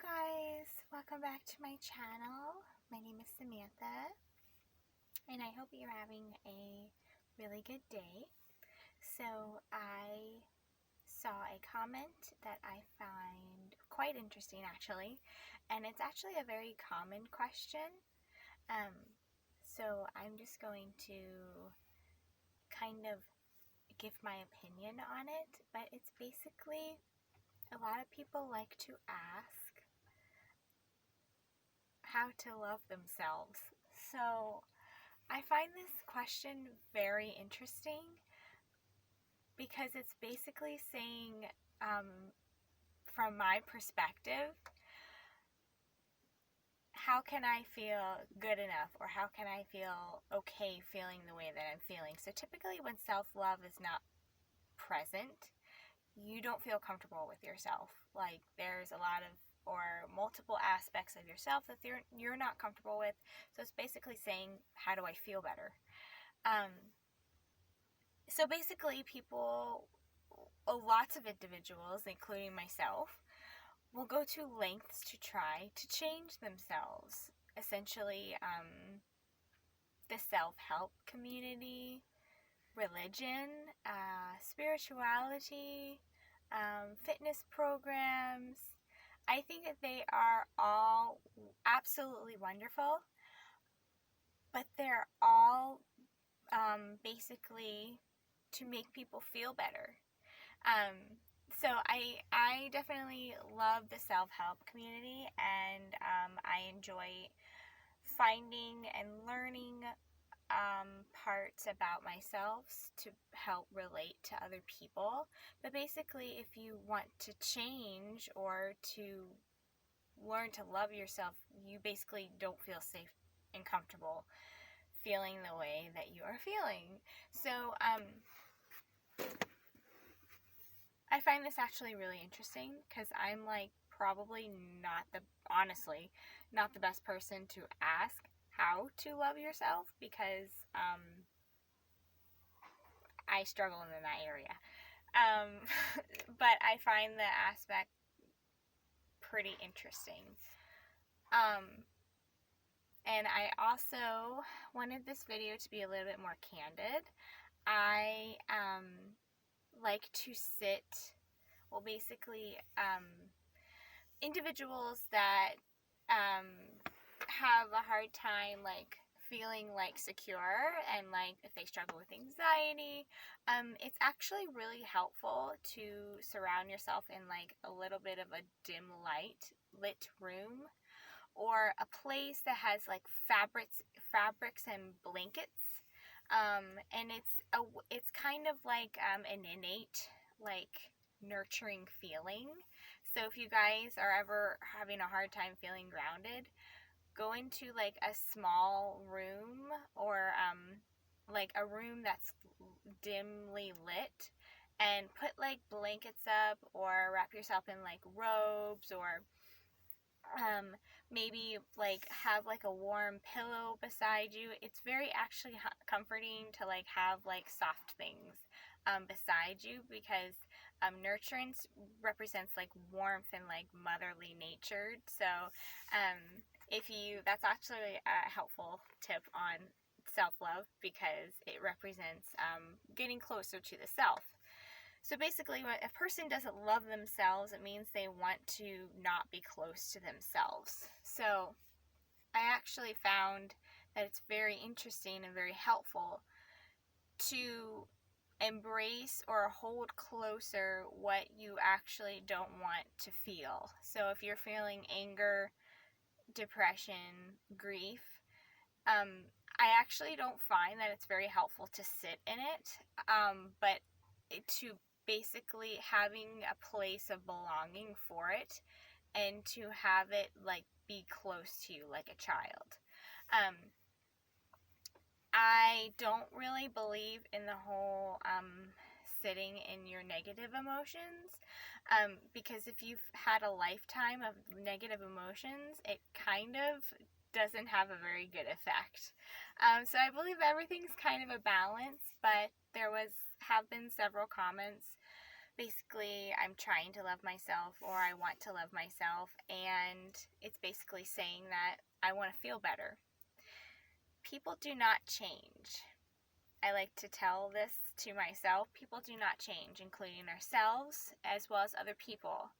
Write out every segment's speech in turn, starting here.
guys, welcome back to my channel. My name is Samantha and I hope you're having a really good day. So I saw a comment that I find quite interesting actually, and it's actually a very common question. So I'm just going to kind of give my opinion on it, but it's basically a lot of people like to ask how to love themselves. So I find this question very interesting because it's basically saying, from my perspective, how can I feel good enough, or how can I feel okay feeling the way that I'm feeling? So typically when self-love is not present, you don't feel comfortable with yourself. Like there's a lot of or multiple aspects of yourself that you're not comfortable with. So it's basically saying, how do I feel better? So basically lots of individuals, including myself, will go to lengths to try to change themselves. Essentially, the self-help community, religion, spirituality, fitness programs. I think that they are all absolutely wonderful, but they're all basically to make people feel better. So I definitely love the self-help community, and I enjoy finding and learning parts about myself to help relate to other people. But basically, if you want to change or to learn to love yourself, you basically don't feel safe and comfortable feeling the way that you are feeling. So I find this actually really interesting because I'm probably honestly not the best person to ask how to love yourself, because I struggle in that area. But I find the aspect pretty interesting. And I also wanted this video to be a little bit more candid. I like to basically individuals that have a hard time feeling secure, and if they struggle with anxiety, it's actually really helpful to surround yourself in a little bit of a dim light lit room, or a place that has fabrics and blankets, and it's kind of an innate nurturing feeling. So if you guys are ever having a hard time feeling grounded, go into a small room, or a room that's dimly lit, and put blankets up, or wrap yourself in robes, or maybe have a warm pillow beside you. It's very actually comforting to have soft things beside you, because nurturance represents warmth and motherly nature. So that's actually a helpful tip on self-love, because it represents getting closer to the self. So basically, when a person doesn't love themselves, it means they want to not be close to themselves. So I actually found that it's very interesting and very helpful to embrace or hold closer what you actually don't want to feel. So if you're feeling anger, depression, grief, I actually don't find that it's very helpful to sit in it, but to basically having a place of belonging for it, and to have it be close to you like a child. I don't really believe in the whole sitting in your negative emotions, because if you've had a lifetime of negative emotions, it kind of doesn't have a very good effect. So I believe everything's kind of a balance, but have been several comments basically I'm trying to love myself, or I want to love myself, and it's basically saying that I want to feel better. People do not change. I like to tell this to myself. People do not change, including ourselves as well as other people.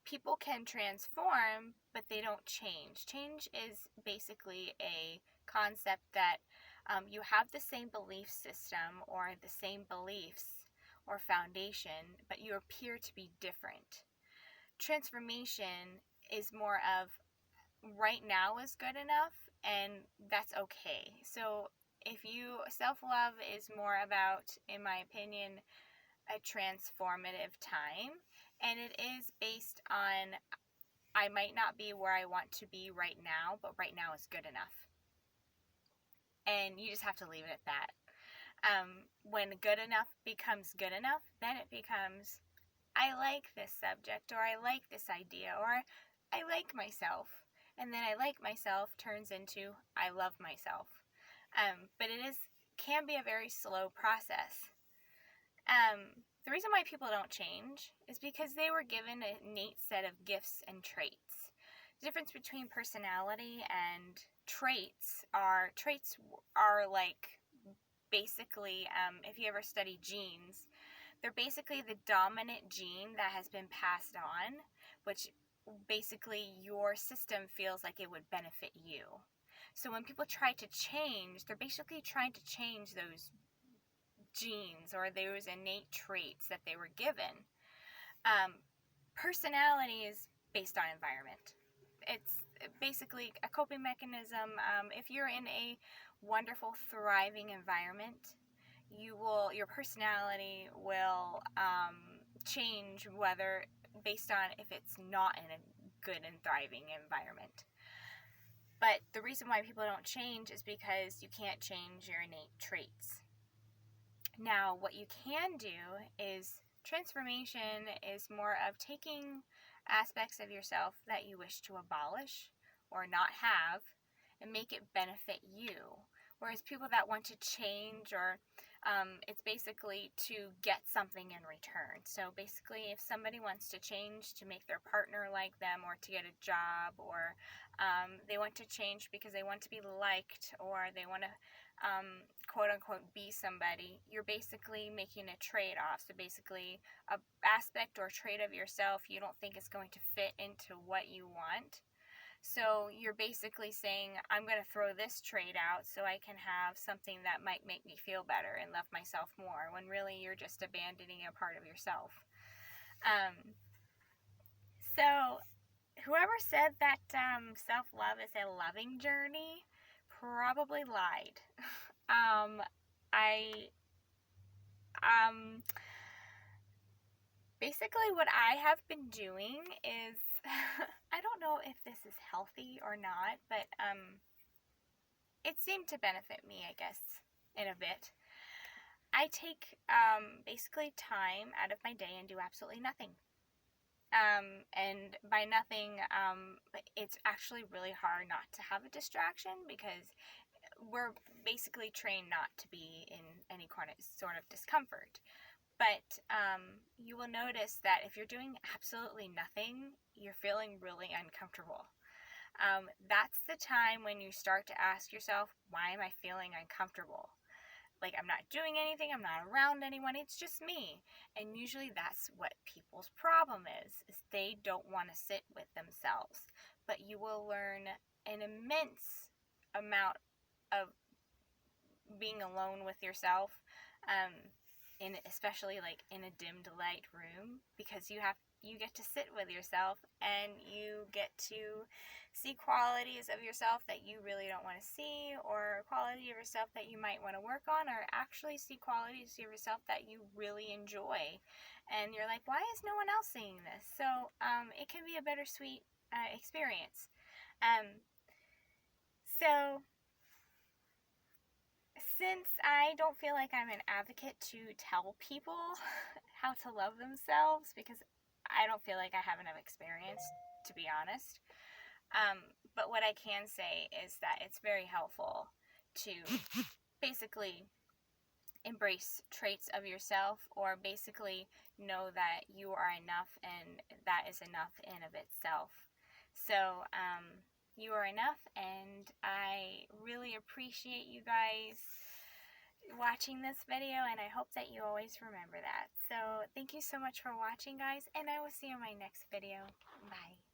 People can transform, but they don't change. Change is basically a concept that you have the same belief system or the same beliefs or foundation, but you appear to be different. Transformation is more of right now is good enough, and that's okay. So if you self-love is more about, in my opinion, a transformative time, and it is based on I might not be where I want to be right now, but right now is good enough. And you just have to leave it at that. When good enough becomes good enough, then it becomes I like this subject, or I like this idea, or I like myself. And then I like myself turns into I love myself. But it can be a very slow process. The reason why people don't change is because they were given an innate set of gifts and traits. The difference between personality and traits are like basically, if you ever study genes, they're basically the dominant gene that has been passed on, which basically your system feels like it would benefit you. So when people try to change, they're basically trying to change those genes or those innate traits that they were given. Personality is based on environment. It's basically a coping mechanism. If you're in a wonderful, thriving environment, your personality will change whether based on if it's not in a good and thriving environment. But the reason why people don't change is because you can't change your innate traits. Now, what you can do is transformation is more of taking aspects of yourself that you wish to abolish or not have and make it benefit you. Whereas people that want to change, or it's basically to get something in return. So basically, if somebody wants to change to make their partner like them, or to get a job, or they want to change because they want to be liked, or they want to quote unquote be somebody, you're basically making a trade-off. So basically, a aspect or trait of yourself you don't think is going to fit into what you want. So you're basically saying, I'm going to throw this trait out so I can have something that might make me feel better and love myself more, when really you're just abandoning a part of yourself. So whoever said that self-love is a loving journey probably lied. Basically what I have been doing is, I don't know if this is healthy or not, but it seemed to benefit me, I guess, in a bit. I take basically time out of my day and do absolutely nothing. And by nothing, it's actually really hard not to have a distraction, because we're basically trained not to be in any kind of sort of discomfort. But you will notice that if you're doing absolutely nothing, you're feeling really uncomfortable. That's the time when you start to ask yourself, why am I feeling uncomfortable? Like, I'm not doing anything, I'm not around anyone, it's just me. And usually that's what people's problem is they don't want to sit with themselves. But you will learn an immense amount of being alone with yourself, especially like in a dimmed light room, because you get to sit with yourself and you get to see qualities of yourself that you really don't want to see, or quality of yourself that you might want to work on, or actually see qualities of yourself that you really enjoy, and you're like, why is no one else seeing this? So it can be a bittersweet experience. So since I don't feel like I'm an advocate to tell people how to love themselves, because I don't feel like I have enough experience, to be honest. But what I can say is that it's very helpful to basically embrace traits of yourself, or basically know that you are enough and that is enough in of itself. So you are enough, and I really appreciate you guys watching this video, and I hope that you always remember that. So thank you so much for watching, guys, and I will see you in my next video. Bye.